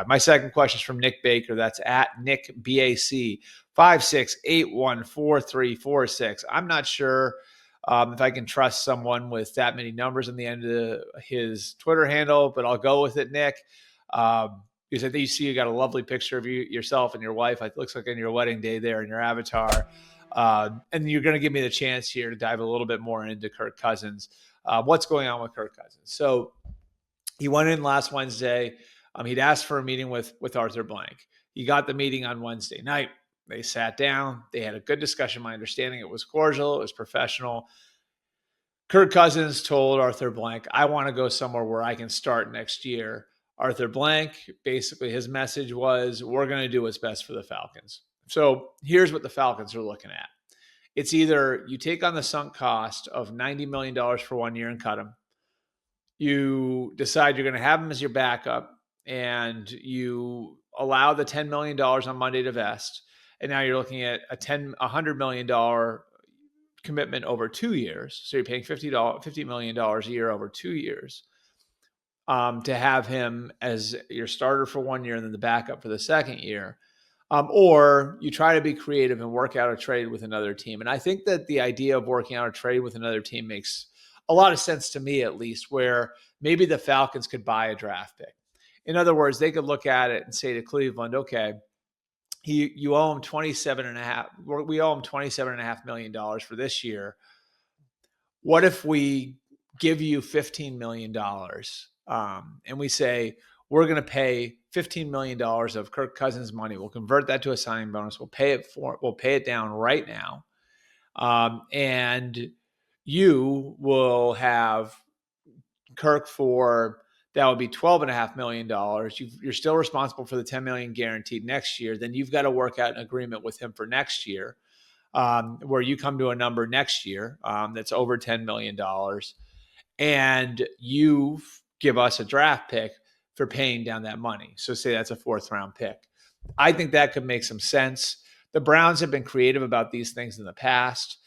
My second question is from Nick Baker. That's at Nick BAC 56814346. I'm not sure if I can trust someone with that many numbers on the end of his Twitter handle, but I'll go with it, Nick. Because I think you got a lovely picture of yourself and your wife. It looks like on your wedding day there in your avatar. And you're going to give me the chance here to dive a little bit more into Kirk Cousins. What's going on with Kirk Cousins? So he went in last Wednesday. He'd asked for a meeting with Arthur Blank. He got the meeting on Wednesday night. They sat down. They had a good discussion. My understanding, it was cordial. It was professional. Kirk Cousins told Arthur Blank, I want to go somewhere where I can start next year. Arthur Blank, basically his message was, we're going to do what's best for the Falcons. So here's what the Falcons are looking at. It's either you take on the sunk cost of $90 million for 1 year and cut him. You decide you're going to have him as your backup, and you allow the $10 million on Monday to vest. And now you're looking at a $100 million commitment over 2 years. So you're paying $50 million a year over 2 years to have him as your starter for 1 year and then the backup for the second year. Or you try to be creative and work out a trade with another team. And I think that the idea of working out a trade with another team makes a lot of sense to me, at least, where maybe the Falcons could buy a draft pick. In other words, they could look at it and say to Cleveland, okay, you owe him we owe him $27.5 million for this year. What if we give you $15 million? And we say, we're going to pay $15 million of Kirk Cousins money. We'll convert that to a signing bonus. We'll pay it down right now. And you will have Kirk for, that would be $12.5 million. You're still responsible for the $10 million guaranteed next year. Then you've got to work out an agreement with him for next year, where you come to a number next year that's over $10 million. And you give us a draft pick for paying down that money. So say that's a 4th round pick. I think that could make some sense. The Browns have been creative about these things in the past.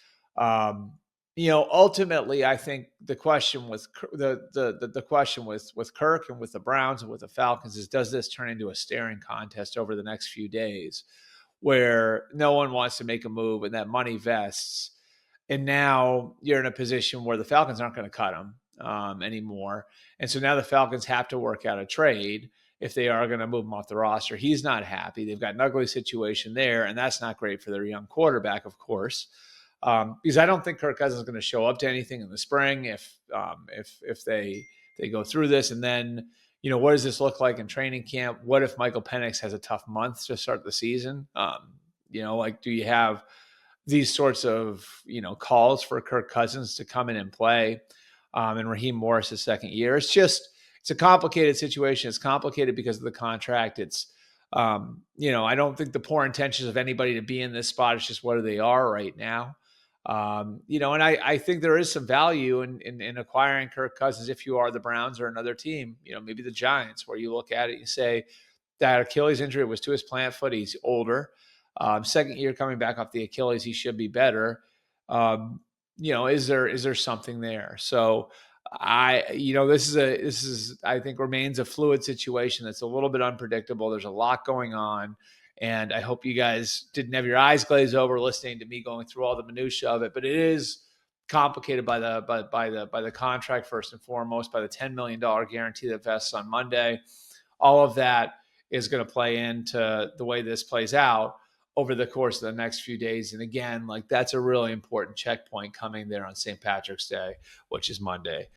Ultimately, I think the question with the question with Kirk and with the Browns and with the Falcons is, does this turn into a staring contest over the next few days where no one wants to make a move and that money vests, and now you're in a position where the Falcons aren't going to cut him anymore, and so now the Falcons have to work out a trade if they are going to move him off the roster. He's not happy. They've got an ugly situation there, and that's not great for their young quarterback, of course. Because I don't think Kirk Cousins is going to show up to anything in the spring if they go through this. And then, what does this look like in training camp? What if Michael Penix has a tough month to start the season? Do you have these sorts of, calls for Kirk Cousins to come in and play and Raheem Morris' second year? It's a complicated situation. It's complicated because of the contract. It's, I don't think the poor intentions of anybody to be in this spot. It's just what they are right now. And I think there is some value in acquiring Kirk Cousins if you are the Browns or another team, maybe the Giants, where you look at it, you say that Achilles injury was to his plant foot. He's older. Second year coming back off the Achilles, he should be better. Is there something there? So this is I think remains a fluid situation that's a little bit unpredictable. There's a lot going on. And I hope you guys didn't have your eyes glazed over listening to me going through all the minutia of it. But it is complicated by the contract first and foremost, by the $10 million guarantee that vests on Monday. All of that is going to play into the way this plays out over the course of the next few days. And again, that's a really important checkpoint coming there on St. Patrick's Day, which is Monday.